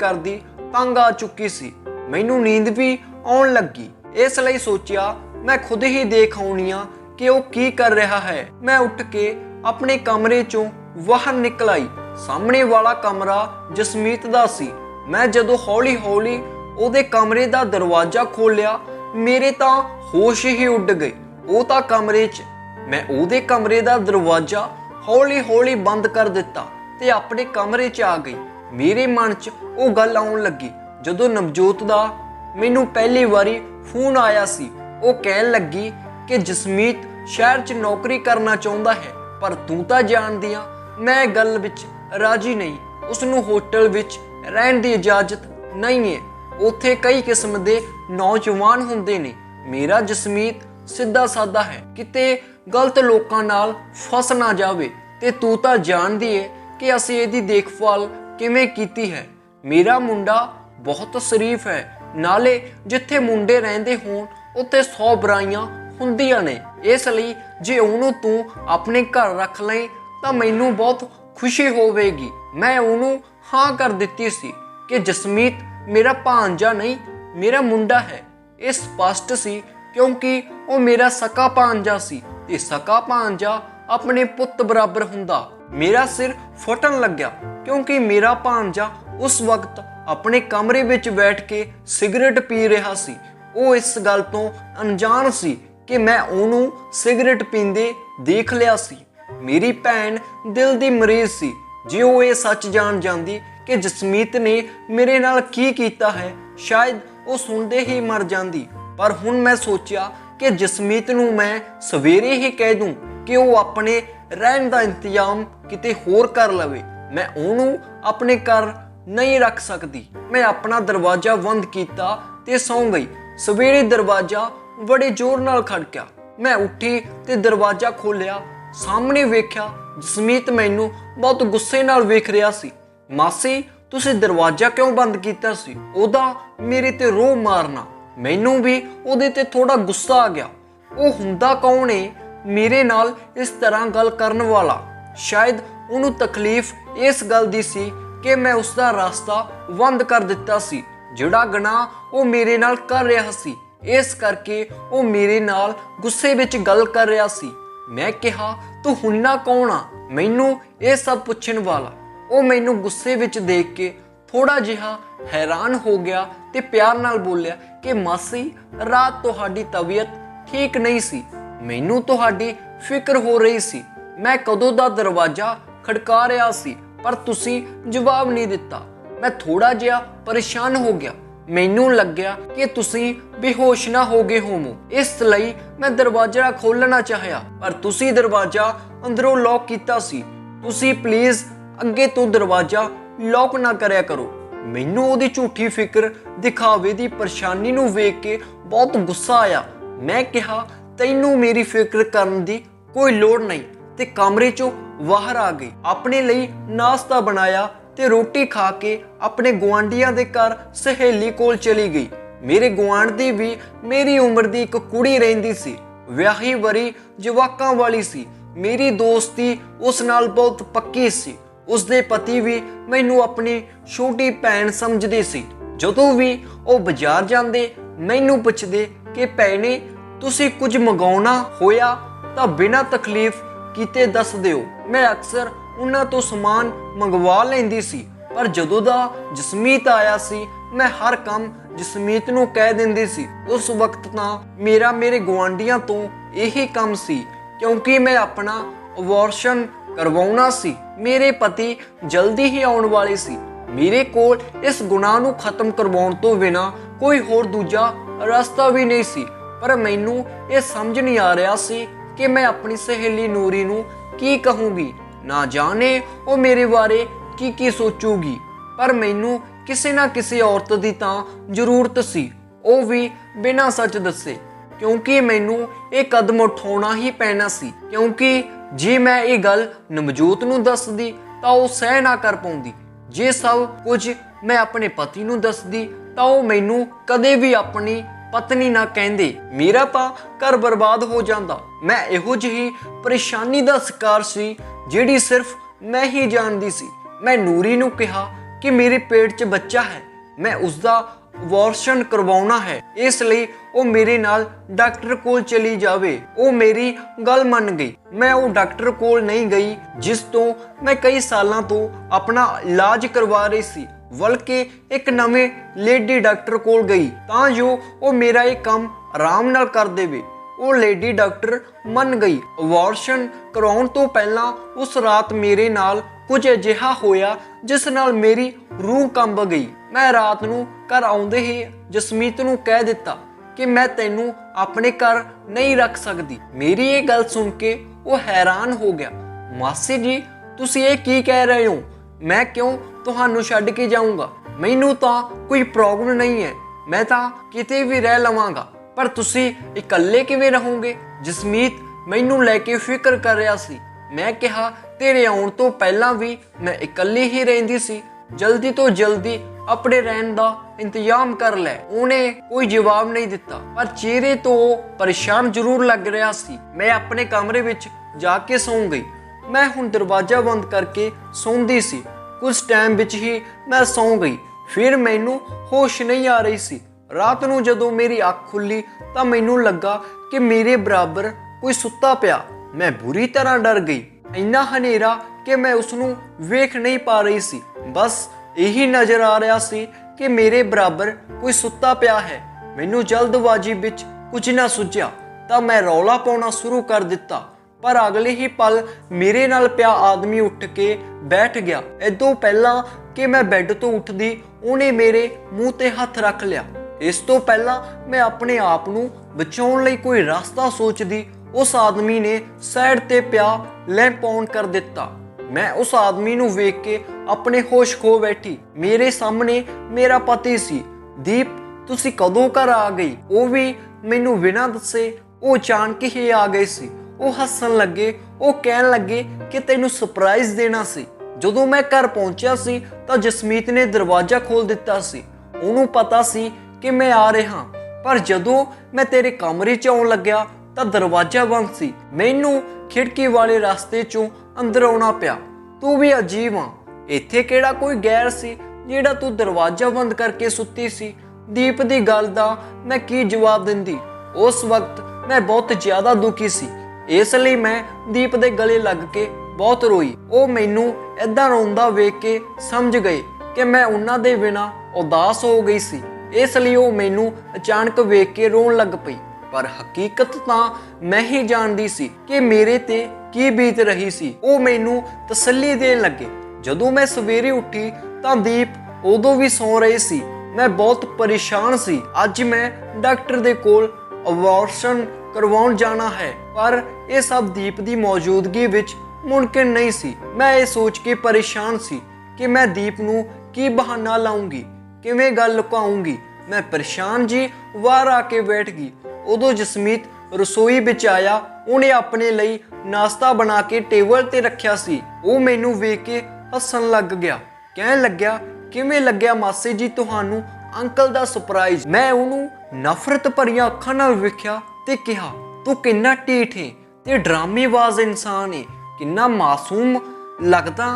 ਤੰਗ ਆ ਚੁੱਕੀ ਸੀ। ਮੈਨੂੰ ਨੀਂਦ ਵੀ ਆਉਣ ਲੱਗੀ। ਇਸ ਲਈ ਸੋਚਿਆ ਮੈਂ ਖੁਦ ਹੀ ਦੇਖ ਆਉਣੀ ਆ ਕਿ ਉਹ ਕੀ ਕਰ ਰਿਹਾ ਹੈ। ਮੈਂ ਉੱਠ ਕੇ ਆਪਣੇ ਕਮਰੇ ਚੋਂ ਬਾਹਰ ਨਿਕਲ ਆਈ। ਸਾਹਮਣੇ ਵਾਲਾ ਕਮਰਾ ਜਸਮੀਤ ਦਾ ਸੀ। ਮੈਂ ਜਦੋਂ ਹੌਲੀ-ਹੌਲੀ ਉਹਦੇ ਕਮਰੇ ਦਾ ਦਰਵਾਜ਼ਾ ਖੋਲ੍ਹਿਆ, ਮੇਰੇ ਤਾਂ ਹੋਸ਼ ਹੀ ਉੱਡ ਗਏ। ਉਹ ਤਾਂ ਕਮਰੇ 'ਚ। ਮੈਂ ਉਹਦੇ ਕਮਰੇ ਦਾ ਦਰਵਾਜ਼ਾ ਹੌਲੀ-ਹੌਲੀ ਬੰਦ ਕਰ ਦਿੱਤਾ ਤੇ ਆਪਣੇ ਕਮਰੇ 'ਚ ਆ ਗਈ। ਮੇਰੇ ਮਨ 'ਚ ਉਹ ਗੱਲ ਆਉਣ ਲੱਗੀ ਜਦੋਂ ਨਵਜੋਤ ਦਾ ਮੈਨੂੰ ਪਹਿਲੀ ਵਾਰੀ ਫੋਨ ਆਇਆ ਸੀ। ਉਹ ਕਹਿਣ ਲੱਗੀ ਕਿ ਜਸਮੀਤ ਸ਼ਹਿਰ 'ਚ ਨੌਕਰੀ ਕਰਨਾ ਚਾਹੁੰਦਾ ਹੈ, ਪਰ ਤੂੰ ਤਾਂ ਜਾਣਦੀ ਆ ਮੈਂ ਗੱਲ ਵਿੱਚ ਰਾਜੀ ਨਹੀਂ। ਉਸ ਨੂੰ ਹੋਟਲ ਵਿੱਚ ਰਹਿਣ ਦੀ ਇਜਾਜ਼ਤ ਨਹੀਂ ਹੈ। ਉੱਥੇ ਕਈ ਕਿਸਮ ਦੇ ਨੌਜਵਾਨ ਹੁੰਦੇ ਨੇ। ਮੇਰਾ ਜਸਮੀਤ ਸਿੱਧਾ ਸਾਦਾ ਹੈ, ਕਿਤੇ ਗਲਤ ਲੋਕਾਂ ਨਾਲ ਫਸ ਨਾ ਜਾਵੇ। ਤੇ ਤੂੰ ਤਾਂ ਜਾਣਦੀ ਏ ਕਿ ਅਸੀਂ ਇਹਦੀ ਦੇਖਭਾਲ ਕਿਵੇਂ ਕੀਤੀ ਹੈ। ਮੇਰਾ ਮੁੰਡਾ ਬਹੁਤ ਸ਼ਰੀਫ ਹੈ, ਨਾਲੇ ਜਿੱਥੇ ਮੁੰਡੇ ਰਹਿੰਦੇ ਹੋਣ ਉੱਥੇ 100 ਬੁਰਾਈਆਂ ਹੁੰਦੀਆਂ ਨੇ। ਇਸ ਲਈ ਜੇ ਉਹਨੂੰ ਤੂੰ ਆਪਣੇ ਘਰ ਰੱਖ ਲਏ ਤਾਂ ਮੈਨੂੰ ਬਹੁਤ ਖੁਸ਼ੀ ਹੋਵੇਗੀ। ਮੈਂ ਉਹਨੂੰ ਹਾਂ ਕਰ ਦਿੱਤੀ ਸੀ ਕਿ ਜਸਮੀਤ ਮੇਰਾ ਭਾਂਜਾ ਨਹੀਂ, ਮੇਰਾ ਮੁੰਡਾ ਹੈ। ਇਹ ਸਪਸ਼ਟ ਸੀ ਕਿਉਂਕਿ ਉਹ ਮੇਰਾ ਸਕਾ ਭਾਂਜਾ ਸੀ ਤੇ ਸਕਾ ਭਾਂਜਾ ਆਪਣੇ ਪੁੱਤ ਬਰਾਬਰ ਹੁੰਦਾ। ਮੇਰਾ ਸਿਰ ਫਟਣ ਲੱਗਿਆ ਕਿਉਂਕਿ ਮੇਰਾ ਭਾਂਜਾ ਉਸ ਵਕਤ ਆਪਣੇ ਕਮਰੇ ਵਿੱਚ ਬੈਠ ਕੇ ਸਿਗਰਟ ਪੀ ਰਿਹਾ ਸੀ। ਉਹ ਇਸ ਗੱਲ ਤੋਂ ਅਣਜਾਣ ਸੀ ਕਿ ਮੈਂ ਉਹਨੂੰ ਸਿਗਰਟ ਪੀਂਦੇ ਦੇਖ ਲਿਆ ਸੀ। ਮੇਰੀ ਭੈਣ ਦਿਲ ਦੀ ਮਰੀਜ਼ ਸੀ। ਜੇ ਉਹ ਇਹ ਸੱਚ ਜਾਣ ਜਾਂਦੀ ਕਿ ਜਸਮੀਤ ਨੇ ਮੇਰੇ ਨਾਲ ਕੀ ਕੀਤਾ ਹੈ, ਸ਼ਾਇਦ ਉਹ ਸੁਣਦੇ ਹੀ ਮਰ ਜਾਂਦੀ। ਪਰ ਹੁਣ ਮੈਂ ਸੋਚਿਆ ਕਿ ਜਸਮੀਤ ਨੂੰ ਮੈਂ ਸਵੇਰੇ ਹੀ ਕਹਿ ਦੂੰ ਕਿ ਉਹ ਆਪਣੇ ਰਹਿਣ ਦਾ ਇੰਤਜ਼ਾਮ ਕਿਤੇ ਹੋਰ ਕਰ ਲਵੇ। ਮੈਂ ਉਹਨੂੰ ਆਪਣੇ ਘਰ ਨਹੀਂ ਰੱਖ ਸਕਦੀ। ਮੈਂ ਆਪਣਾ ਦਰਵਾਜ਼ਾ ਬੰਦ ਕੀਤਾ ਤੇ ਸੌਂ ਗਈ। ਸਵੇਰੇ ਦਰਵਾਜ਼ਾ ਬੜੇ ਜ਼ੋਰ ਨਾਲ ਖੜਕਿਆ। ਮੈਂ ਉੱਠੀ ਤੇ ਦਰਵਾਜ਼ਾ ਖੋਲ੍ਹਿਆ। ਸਾਹਮਣੇ ਵੇਖਿਆ ਜਸਮੀਤ ਮੈਨੂੰ ਬਹੁਤ ਗੁੱਸੇ ਨਾਲ ਵੇਖ ਰਿਹਾ ਸੀ। ਮਾਸੀ, ਤੁਸੀਂ ਦਰਵਾਜ਼ਾ ਕਿਉਂ ਬੰਦ ਕੀਤਾ ਸੀ? ਉਹਦਾ ਮੇਰੇ ਤੇ ਰੋਹ ਮਾਰਨਾ। ਮੈਨੂੰ ਵੀ ਉਹਦੇ ਤੇ ਥੋੜਾ ਗੁੱਸਾ ਆ ਗਿਆ। ਉਹ ਹੁੰਦਾ ਕੌਣ ਏ ਮੇਰੇ ਨਾਲ ਇਸ ਤਰ੍ਹਾਂ ਗੱਲ ਕਰਨ ਵਾਲਾ? ਸ਼ਾਇਦ ਉਹਨੂੰ ਤਕਲੀਫ ਇਸ ਗੱਲ ਦੀ ਸੀ ਕਿ ਮੈਂ ਉਸ ਦਾ ਰਸਤਾ ਬੰਦ ਕਰ ਦਿੱਤਾ ਸੀ। ਜਿਹੜਾ ਗੁਨਾਹ ਉਹ ਮੇਰੇ ਨਾਲ ਕਰ ਰਿਹਾ ਸੀ, ਇਸ ਕਰਕੇ ਉਹ ਮੇਰੇ ਨਾਲ ਗੁੱਸੇ ਵਿੱਚ ਗੱਲ ਕਰ ਰਿਹਾ ਸੀ। ਮੈਂ ਕਿਹਾ, ਤੂੰ ਹੁੰਨਾ ਕੌਣ ਆ ਮੈਨੂੰ ਇਹ ਸਭ ਪੁੱਛਣ ਵਾਲਾ? ਉਹ ਮੈਨੂੰ ਗੁੱਸੇ ਵਿੱਚ ਦੇਖ ਕੇ ਥੋੜਾ ਜਿਹਾ ਹੈਰਾਨ ਹੋ ਗਿਆ ਤੇ ਪਿਆਰ ਨਾਲ ਬੋਲਿਆ ਕਿ ਮਾਸੀ, ਰਾਤ ਤੁਹਾਡੀ ਤਬੀਅਤ ਠੀਕ ਨਹੀਂ ਸੀ। ਮੈਨੂੰ ਤੁਹਾਡੀ ਫਿਕਰ ਹੋ ਰਹੀ ਸੀ। ਮੈਂ ਕਦੋਂ ਦਾ ਦਰਵਾਜ਼ਾ ਖੜਕਾ ਰਿਹਾ ਸੀ ਪਰ ਤੁਸੀਂ ਜਵਾਬ ਨਹੀਂ ਦਿੱਤਾ। ਮੈਂ ਥੋੜਾ ਜਿਹਾ ਪਰੇਸ਼ਾਨ ਹੋ ਗਿਆ। ਮੈਨੂੰ ਲੱਗਿਆ ਕਿ ਤੁਸੀਂ ਬੇਹੋਸ਼ ਨਾ ਹੋ ਗਏ ਹੋਵੋ, ਇਸ ਲਈ ਮੈਂ ਦਰਵਾਜ਼ਾ ਖੋਲ੍ਹਣਾ ਚਾਹਿਆ, ਪਰ ਤੁਸੀਂ ਦਰਵਾਜ਼ਾ ਅੰਦਰੋਂ ਲੌਕ ਕੀਤਾ ਸੀ। ਤੁਸੀਂ ਪਲੀਜ਼ ਅੱਗੇ ਤੋਂ ਦਰਵਾਜ਼ਾ ਲੌਕ ਨਾ ਕਰਿਆ ਕਰੋ। ਮੈਨੂੰ ਉਹਦੀ ਝੂਠੀ ਫਿਕਰ, ਦਿਖਾਵੇ ਦੀ ਪਰੇਸ਼ਾਨੀ ਨੂੰ ਵੇਖ ਕੇ ਬਹੁਤ ਗੁੱਸਾ ਆਇਆ। ਮੈਂ ਕਿਹਾ, ਤੈਨੂੰ ਮੇਰੀ ਫਿਕਰ ਕਰਨ ਦੀ ਕੋਈ ਲੋੜ ਨਹੀਂ, ਤੇ ਕਮਰੇ ਚੋਂ ਬਾਹਰ ਆ ਗਈ। ਆਪਣੇ ਲਈ ਨਾਸ਼ਤਾ ਬਣਾਇਆ ਤੇ ਰੋਟੀ ਖਾ ਕੇ ਆਪਣੇ ਗੁਆਂਢੀਆਂ ਦੇ ਘਰ ਸਹੇਲੀ ਕੋਲ ਚਲੀ ਗਈ। ਮੇਰੇ ਗੁਆਂਢ ਵੀ ਮੇਰੀ ਉਮਰ ਦੀ ਇੱਕ ਕੁੜੀ ਰਹਿੰਦੀ ਸੀ, ਵਿਆਹੀ ਵਰੀ ਜਵਾਕਾਂ ਵਾਲੀ ਸੀ। ਮੇਰੀ ਦੋਸਤੀ ਉਸ ਨਾਲ ਬਹੁਤ ਪੱਕੀ ਸੀ। ਉਸਦੇ ਪਤੀ ਵੀ ਮੈਨੂੰ ਆਪਣੀ ਛੋਟੀ ਭੈਣ ਸਮਝਦੇ ਸੀ। ਜਦੋਂ ਵੀ ਉਹ ਬਾਜ਼ਾਰ ਜਾਂਦੇ ਮੈਨੂੰ ਪੁੱਛਦੇ ਕਿ ਭੈਣੇ, ਤੁਸੀਂ ਕੁਝ ਮੰਗਾਉਣਾ ਹੋਇਆ ਤਾਂ ਬਿਨਾਂ ਤਕਲੀਫ ਕੀਤੇ ਦੱਸ ਦਿਓ। ਮੈਂ ਅਕਸਰ ਉਹਨਾਂ ਤੋਂ ਸਮਾਨ ਮੰਗਵਾ ਲੈਂਦੀ ਸੀ, ਪਰ ਜਦੋਂ ਦਾ ਜਸਮੀਤ ਆਇਆ ਸੀ ਮੈਂ ਹਰ ਕੰਮ ਜਸਮੀਤ ਨੂੰ ਕਹਿ ਦਿੰਦੀ ਸੀ। ਉਸ ਵਕਤ ਤਾਂ ਮੇਰਾ ਮੇਰੇ ਗੁਆਂਢੀਆਂ ਤੋਂ ਇਹੀ ਕੰਮ ਸੀ, ਕਿਉਂਕਿ ਮੈਂ ਆਪਣਾ ਅਬੋਰਸ਼ਨ ਕਰਵਾਉਣਾ ਸੀ। ਮੇਰੇ ਪਤੀ ਜਲਦੀ ਹੀ ਆਉਣ ਵਾਲੇ ਸੀ। ਮੇਰੇ ਕੋਲ ਇਸ ਗੁਨਾਹ ਨੂੰ ਖਤਮ ਕਰਵਾਉਣ ਤੋਂ ਬਿਨਾਂ ਕੋਈ ਹੋਰ ਦੂਜਾ ਰਸਤਾ ਵੀ ਨਹੀਂ ਸੀ। ਪਰ ਮੈਨੂੰ ਇਹ ਸਮਝ ਨਹੀਂ ਆ ਰਿਹਾ ਸੀ ਕਿ ਮੈਂ ਆਪਣੀ ਸਹੇਲੀ ਨੂਰੀ ਨੂੰ ਕੀ ਕਹੂੰਗੀ। ਨਾ ਜਾਣੇ ਉਹ ਮੇਰੇ ਬਾਰੇ ਕੀ ਸੋਚੂਗੀ, ਪਰ ਮੈਨੂੰ ਕਿਸੇ ਨਾ ਕਿਸੇ ਔਰਤ ਦੀ ਤਾਂ ਜ਼ਰੂਰਤ ਸੀ, ਉਹ ਵੀ ਬਿਨਾਂ ਸੱਚ ਦੱਸੇ, ਕਿਉਂਕਿ ਮੈਨੂੰ ਇਹ ਕਦਮ ਉਠਾਉਣਾ ਹੀ ਪੈਣਾ ਸੀ। ਕਿਉਂਕਿ ਜੇ ਮੈਂ ਇਹ ਗੱਲ ਨਵਜੋਤ ਨੂੰ ਦੱਸਦੀ ਤਾਂ ਉਹ ਸਹਿ ਨਾ ਕਰ ਪਾਉਂਦੀ। ਜੇ ਸਭ ਕੁਝ ਮੈਂ ਆਪਣੇ ਪਤੀ ਨੂੰ ਦੱਸਦੀ ਤਾਂ ਉਹ ਮੈਨੂੰ ਕਦੇ ਵੀ ਆਪਣੀ ਪਤਨੀ ਨਾ ਕਹਿੰਦੇ। ਮੇਰਾ ਤਾਂ ਘਰ ਬਰਬਾਦ ਹੋ ਜਾਂਦਾ। ਮੈਂ ਇਹੋ ਜਿਹੀ ਪਰੇਸ਼ਾਨੀ ਦਾ ਸ਼ਿਕਾਰ ਸੀ ਜਿਹੜੀ ਸਿਰਫ ਮੈਂ ਹੀ ਜਾਣਦੀ ਸੀ। ਮੈਂ ਨੂਰੀ ਨੂੰ ਕਿਹਾ ਕਿ ਮੇਰੇ ਪੇਟ 'ਚ ਬੱਚਾ ਹੈ। मैं उसका ਅਬੋਰਸ਼ਨ ਕਰਵਾਉਣਾ ਹੈ। ਇਸ ਲਈ ਉਹ ਮੇਰੇ ਨਾਲ ਡਾਕਟਰ ਕੋਲ ਚਲੀ ਜਾਵੇ। ਉਹ ਮੇਰੀ ਗੱਲ ਮੰਨ ਗਈ। ਮੈਂ ਉਹ ਡਾਕਟਰ ਕੋਲ ਨਹੀਂ ਗਈ ਜਿਸ ਤੋਂ ਮੈਂ ਕਈ ਸਾਲਾਂ ਤੋਂ ਆਪਣਾ ਇਲਾਜ ਕਰਵਾ ਰਹੀ ਸੀ, ਬਲਕਿ ਇੱਕ ਨਵੇਂ ਲੇਡੀ ਡਾਕਟਰ ਕੋਲ ਗਈ ਤਾਂ ਜੋ ਉਹ ਮੇਰਾ ਇਹ ਕੰਮ ਆਰਾਮ ਨਾਲ ਕਰ ਦੇਵੇ। ਉਹ ਲੇਡੀ ਡਾਕਟਰ ਮੰਨ ਗਈ। ਅਬੋਰਸ਼ਨ ਕਰਾਉਣ ਤੋਂ ਪਹਿਲਾਂ ਉਸ ਰਾਤ ਮੇਰੇ ਨਾਲ ਕੁਝ ਅਜਿਹਾ ਹੋਇਆ ਜਿਸ ਨਾਲ ਮੇਰੀ रूह कंब गई। मैं रात नूं घर आउंदे ही जसमीत नूं कह दिता कि मैं तैनूं अपने घर नहीं रख सकदी। मेरी ये गल सुन के वो हैरान हो गया। मासी जी तुसीं ये की कह रहे हो? मैं क्यों तुहानूं छड्ड के जाऊंगा? मैनूं तां कोई प्रॉब्लम नहीं है, मैं तां किते भी रह लवांगा, पर तुसीं इकल्ले किवें रहोगे? जसमीत मैनूं लैके फिक्र कर रहा सी। मैं कहा तेरे आउण तो पहलां भी मैं इकल्ली ही रहिंदी सी, जल्दी तो जल्दी अपने रहन का इंतजाम कर लै। उन्हें कोई जवाब नहीं दिता, पर चेहरे तो परेशान जरूर लग रहा सी। मैं अपने कमरे विच जाके सौ गई। मैं हुण दरवाजा बंद करके सौंदी सी। कुछ टाइम विच ही मैं सौ गई। फिर मैनू होश नहीं आ रही सी। रात नूं जदों मेरी अख खुली तां मैनू लगा कि मेरे बराबर कोई सुत्ता पिया। मैं बुरी तरह डर गई। इन्ना हनेरा कि मैं उसनूं वेख नहीं पा रही सी। बस यही नज़र आ रहा सी कि मेरे बराबर कोई सुत्ता पिया है। मैनू जल्दबाजी विच कुछ ना सुझिया तां मैं रौला पाउणा शुरू कर दिता, पर अगले ही पल मेरे नाल पिया आदमी उठ के बैठ गया। इदों पहला कि मैं बैड तो उठदी उहने मेरे मूँह ते हथ रख लिया। इस तो पहला मैं अपने आप नूं बचाउण लई कोई रास्ता सोचदी, उस आदमी ने साइड ते पिया लैंप ऑन कर दिता। मैं उस आदमी नूं वेख के अपने होश खो बैठी। मेरे सामने मेरा पति सी। दीप तुसी कदों घर आ गई? वो भी मैनू बिना दसे वो अचानक ही आ गए सी। वो हसन लगे, वो कहन लगे कि तैनू सरप्राइज देना सी। जदों मैं घर पहुंचा सी तां जसमीत ने दरवाजा खोल दिता सी। उन्होंने पता सी कि मैं आ रहा, पर जदों मैं तेरे कमरे च आउण लग्या तां दरवाजा बंद सी। मैनू खिड़की वाले रास्ते चों अंदर आउणा पिया। तू भी अजीब हाँ, इत्थे किहड़ा कोई गैर सी जिहड़ा तू दरवाजा बंद करके सुत्ती सी? दीप दी गल दा मैं की जवाब दिंदी? उस वक्त मैं बहुत ज़्यादा दुखी सी, इसलिए मैं दीप दे गले लग के बहुत रोई। वो मैनू इदां रोंदा वेख के समझ गए कि मैं उन्हां दे बिना उदास हो गई सी, इसलिए वो मैनू अचानक वेख के रोन लग पई। पर हकीकत तां मैं ही जानदी सी कि मेरे ते की बीत रही सी। वो मैनू तसल्ली देण लगे। जदों मैं सवेरे उठी तां दीप उदों भी सौ रहे सी। मैं बहुत परेशान सी। अज मैं डॉक्टर दे कोल अबॉर्शन करवाउण जाना है, पर यह सब दीप दी मौजूदगी विच मुमकिन नहीं सी। मैं ये सोच के परेशान सी कि मैं दीप नूं की बहाना लाऊंगी, किवें गल लुकाऊंगी। मैं परेशान जी बाहर आके बैठ गई। उदों जसमीत रसोई विच आया। उन्हें अपने लई नाश्ता बना के टेबल ते रखिया सी। वो मैनू वेख के हसन लग गया, कहन लग्या किवें लग्या मासी जी तुहानू अंकल दा सरप्राइज? मैं उन्होंने नफरत भरिया अखां नाल वेख्या ते कहा तू किन्ना ढीठ है ते ड्रामेबाज इंसान है, किन्ना मासूम लगदा,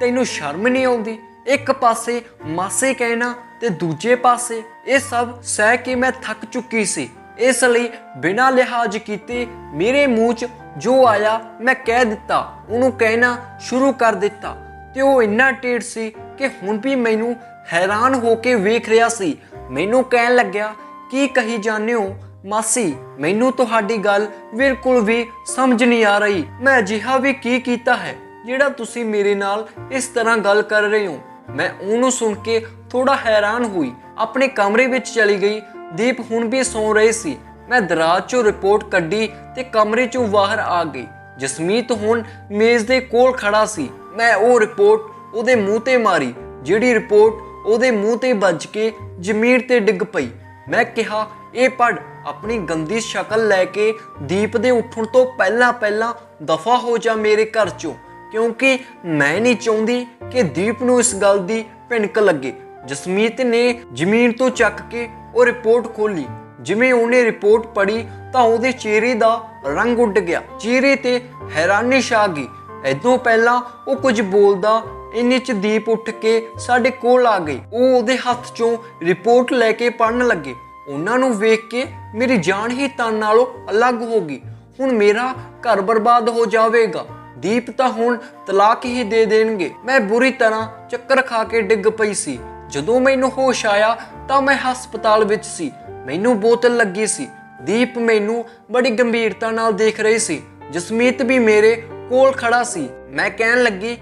तैनू शर्म नहीं आउंदी? एक पासे मासे कहना ते दूजे पासे ये सब सह के मैं थक चुकी सी। इसलिए बिना लिहाज कीते मेरे मूँह च जो आया मैं कह दिता, उन्होंने कहना शुरू कर दिता। ते वो इन्ना ढेर सी कि हुण भी मैनू हैरान होके वेख रहा सी। मैनू कहन लग्या की कही जाने हो मासी, मैनू तुहाडी गल बिल्कुल भी समझ नहीं आ रही। मैं अजिहा भी की कीता है जिहड़ा तुसी मेरे नाल इस तरह गल कर रहे हो? मैं उन्होंने सुन के थोड़ा हैरान हुई, अपने कमरे विच चली गई। दीप हुण भी सौ रहे सी। मैं दराज चों रिपोर्ट कड्डी ते कमरे चों बाहर आ गई। जसमीत हुण मेज़ दे कोल खड़ा सी। मैं वो रिपोर्ट उहदे मूँह ते मारी, जिहड़ी रिपोर्ट उहदे मूँह ते बज के जमीन ते डिग पई। मैं कहा ये पढ़। अपनी गंदी शक्ल लैके दीप दे उठण तो पहला दफा हो जा मेरे घर चों, क्योंकि मैं नहीं चाहती कि दीप नूं इस गल दी भिनक लगे। जसमीत ने जमीन तो चक के वो रिपोर्ट खोली। जिवें उन्हें रिपोर्ट पढ़ी तां उहदे चेहरे दा रंग उड़ गया, चेहरे ते हैरानी छा गई। इदों पहला वो कुछ बोलदा ਇੰਨੇ 'ਚ ਦੀਪ ਉੱਠ ਕੇ ਸਾਡੇ ਕੋਲ ਆ ਗਈ। ਉਹ ਉਹਦੇ ਹੱਥ 'ਚੋਂ ਰਿਪੋਰਟ ਲੈ ਕੇ ਪੜਨ ਲੱਗੇ। ਉਹਨਾਂ ਨੂੰ ਵੇਖ ਕੇ ਮੇਰੀ ਜਾਨ ਹੀ ਤਨ ਨਾਲੋਂ ਅਲੱਗ ਹੋ ਗਈ। ਹੁਣ ਮੇਰਾ ਘਰ ਬਰਬਾਦ ਹੋ ਜਾਵੇਗਾ। ਦੀਪ ਤਾਂ ਹੁਣ ਤਲਾਕ ਹੀ ਦੇ ਦੇਣਗੇ। ਮੈਂ ਬੁਰੀ ਤਰ੍ਹਾਂ ਚੱਕਰ ਖਾ ਕੇ ਡਿੱਗ ਪਈ ਸੀ। ਜਦੋਂ ਮੈਨੂੰ ਹੋਸ਼ ਆਇਆ ਤਾਂ ਮੈਂ ਹਸਪਤਾਲ ਵਿੱਚ ਸੀ। ਮੈਨੂੰ ਬੋਤਲ ਲੱਗੀ ਸੀ। ਦੀਪ ਮੈਨੂੰ ਬੜੀ ਗੰਭੀਰਤਾ ਨਾਲ ਦੇਖ ਰਹੀ ਸੀ। ਜਸਮੀਤ ਵੀ ਮੇਰੇ ਕੋਲ ਖੜਾ ਸੀ। ਮੈਂ ਕਹਿਣ ਲੱਗੀ,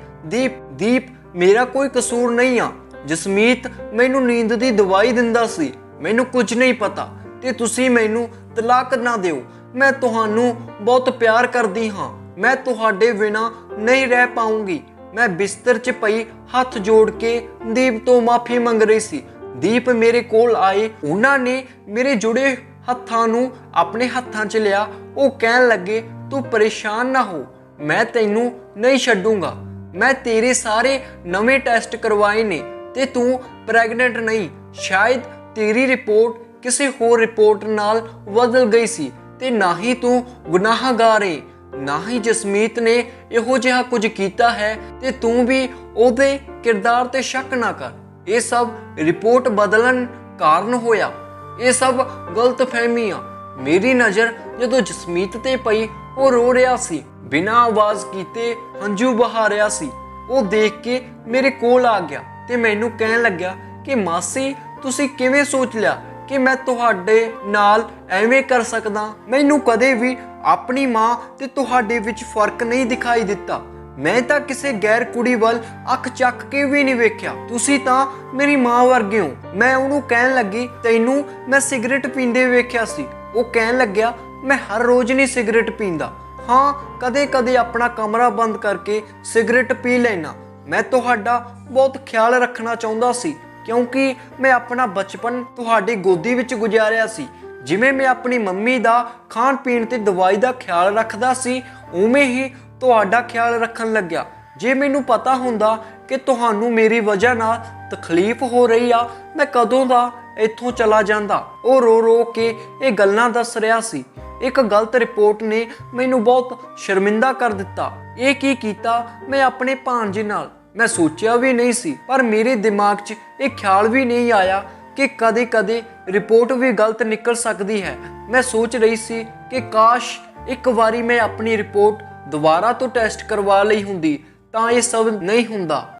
ਦੀਪ ਮੇਰਾ ਕੋਈ ਕਸੂਰ ਨਹੀਂ ਆ। ਜਸਮੀਤ ਮੈਨੂੰ ਨੀਂਦ ਦੀ ਦਵਾਈ ਦਿੰਦਾ ਸੀ। ਮੈਨੂੰ ਕੁਝ ਨਹੀਂ ਪਤਾ ਤੇ ਤੁਸੀਂ ਮੈਨੂੰ ਤਲਾਕ ਨਾ ਦਿਓ। ਮੈਂ ਤੁਹਾਨੂੰ ਬਹੁਤ ਪਿਆਰ ਕਰਦੀ ਹਾਂ। ਮੈਂ ਤੁਹਾਡੇ ਬਿਨਾਂ ਨਹੀਂ ਰਹਿ ਪਾਉਂਗੀ। ਮੈਂ ਬਿਸਤਰ 'ਚ ਪਈ ਹੱਥ ਜੋੜ ਕੇ ਦੀਪ ਤੋਂ ਮਾਫੀ ਮੰਗ ਰਹੀ ਸੀ। ਦੀਪ ਮੇਰੇ ਕੋਲ ਆਏ। ਉਹਨਾਂ ਨੇ ਮੇਰੇ ਜੁੜੇ ਹੱਥਾਂ ਨੂੰ ਆਪਣੇ ਹੱਥਾਂ 'ਚ ਲਿਆ। ਉਹ ਕਹਿਣ ਲੱਗੇ, ਤੂੰ ਪਰੇਸ਼ਾਨ ਨਾ ਹੋ, ਮੈਂ ਤੈਨੂੰ ਨਹੀਂ ਛੱਡੂੰਗਾ। ਮੈਂ ਤੇਰੇ ਸਾਰੇ ਨਵੇਂ ਟੈਸਟ ਕਰਵਾਏ ਨੇ ਤੇ ਤੂੰ ਪ੍ਰੈਗਨੈਂਟ ਨਹੀਂ। ਸ਼ਾਇਦ ਤੇਰੀ ਰਿਪੋਰਟ ਕਿਸੇ ਹੋਰ ਰਿਪੋਰਟ ਨਾਲ ਬਦਲ ਗਈ ਸੀ ਤੇ ਨਾ ਹੀ ਤੂੰ ਗੁਨਾਹਗਾਰ ਏ, ਨਾ ਹੀ ਜਸਮੀਤ ਨੇ ਇਹੋ ਜਿਹਾ ਕੁਝ ਕੀਤਾ ਹੈ ਤੇ ਤੂੰ ਵੀ ਉਹਦੇ ਕਿਰਦਾਰ ਤੇ ਸ਼ੱਕ ਨਾ ਕਰ। ਇਹ ਸਭ ਰਿਪੋਰਟ ਬਦਲਣ ਕਾਰਨ ਹੋਇਆ। ਇਹ ਸਭ ਗਲਤਫਹਿਮੀ ਆ। ਮੇਰੀ ਨਜ਼ਰ ਜਦੋਂ ਜਸਮੀਤ ਤੇ ਪਈ, ਉਹ ਰੋ ਰਿਹਾ ਸੀ, ਬਿਨਾਂ ਆਵਾਜ਼ ਕੀਤੇ ਹੰਝੂ ਬਹਾ ਰਿਹਾ ਸੀ। ਉਹ ਦੇਖ ਕੇ ਮੇਰੇ ਕੋਲ ਆ ਗਿਆ ਤੇ ਮੈਨੂੰ ਕਹਿਣ ਲੱਗਿਆ ਕਿ ਮਾਸੀ, ਤੁਸੀਂ ਕਿਵੇਂ ਸੋਚ ਲਿਆ ਕਿ ਮੈਂ ਤੁਹਾਡੇ ਨਾਲ ਐਵੇਂ ਕਰ ਸਕਦਾ? ਮੈਨੂੰ ਕਦੇ ਵੀ ਆਪਣੀ ਮਾਂ ਤੇ ਤੁਹਾਡੇ ਵਿੱਚ ਫਰਕ ਨਹੀਂ ਦਿਖਾਈ ਦਿੱਤਾ। ਮੈਂ ਤਾਂ ਕਿਸੇ ਗੈਰ ਕੁੜੀ ਵੱਲ ਅੱਖ ਚੱਕ ਕੇ ਵੀ ਨਹੀਂ ਵੇਖਿਆ। ਤੁਸੀਂ ਤਾਂ ਮੇਰੀ ਮਾਂ ਵਰਗੇ ਹੋ। ਮੈਂ ਉਹਨੂੰ ਕਹਿਣ ਲੱਗੀ, ਤੈਨੂੰ ਮੈਂ ਸਿਗਰਟ ਪੀਂਦੇ ਵੇਖਿਆ ਸੀ। ਉਹ ਕਹਿਣ ਲੱਗਿਆ, ਮੈਂ ਹਰ ਰੋਜ਼ ਨਹੀਂ ਸਿਗਰਟ ਪੀਂਦਾ। ਹਾਂ, ਕਦੇ-ਕਦੇ ਆਪਣਾ ਕਮਰਾ ਬੰਦ ਕਰਕੇ ਸਿਗਰਟ ਪੀ ਲੈਣਾ। ਮੈਂ ਤੁਹਾਡਾ ਬਹੁਤ ਖਿਆਲ ਰੱਖਣਾ ਚਾਹੁੰਦਾ ਸੀ ਕਿਉਂਕਿ ਮੈਂ ਆਪਣਾ ਬਚਪਨ ਤੁਹਾਡੀ ਗੋਦੀ ਵਿੱਚ ਗੁਜ਼ਾਰਿਆ ਸੀ। ਜਿਵੇਂ ਮੈਂ ਆਪਣੀ ਮੰਮੀ ਦਾ ਖਾਣ ਪੀਣ ਤੇ ਦਵਾਈ ਦਾ ਖਿਆਲ ਰੱਖਦਾ ਸੀ, ਉਵੇਂ ਹੀ ਤੁਹਾਡਾ ਖਿਆਲ ਰੱਖਣ ਲੱਗਿਆ। ਜੇ ਮੈਨੂੰ ਪਤਾ ਹੁੰਦਾ ਕਿ ਤੁਹਾਨੂੰ ਮੇਰੀ ਵਜ੍ਹਾ ਨਾਲ ਤਕਲੀਫ ਹੋ ਰਹੀ ਆ, ਮੈਂ ਕਦੋਂ ਦਾ ਇੱਥੋਂ ਚਲਾ ਜਾਂਦਾ। ਉਹ ਰੋ ਰੋ ਕੇ ਇਹ ਗੱਲਾਂ ਦੱਸ ਰਿਹਾ ਸੀ। ਇੱਕ ਗਲਤ ਰਿਪੋਰਟ ਨੇ ਮੈਨੂੰ ਬਹੁਤ ਸ਼ਰਮਿੰਦਾ ਕਰ ਦਿੱਤਾ। ਇਹ ਕੀ ਕੀਤਾ ਮੈਂ ਆਪਣੇ ਭਾਂਜੇ ਨਾਲ? ਮੈਂ ਸੋਚਿਆ ਵੀ ਨਹੀਂ ਸੀ, ਪਰ ਮੇਰੇ ਦਿਮਾਗ 'ਚ ਇਹ ਖਿਆਲ ਵੀ ਨਹੀਂ ਆਇਆ ਕਿ ਕਦੇ-ਕਦੇ ਰਿਪੋਰਟ ਵੀ ਗਲਤ ਨਿਕਲ ਸਕਦੀ ਹੈ। ਮੈਂ ਸੋਚ ਰਹੀ ਸੀ ਕਿ ਕਾਸ਼ ਇੱਕ ਵਾਰੀ ਮੈਂ ਆਪਣੀ ਰਿਪੋਰਟ ਦੁਬਾਰਾ ਤੋਂ ਟੈਸਟ ਕਰਵਾ ਲਈ ਹੁੰਦੀ ਤਾਂ ਇਹ ਸਭ ਨਹੀਂ ਹੁੰਦਾ।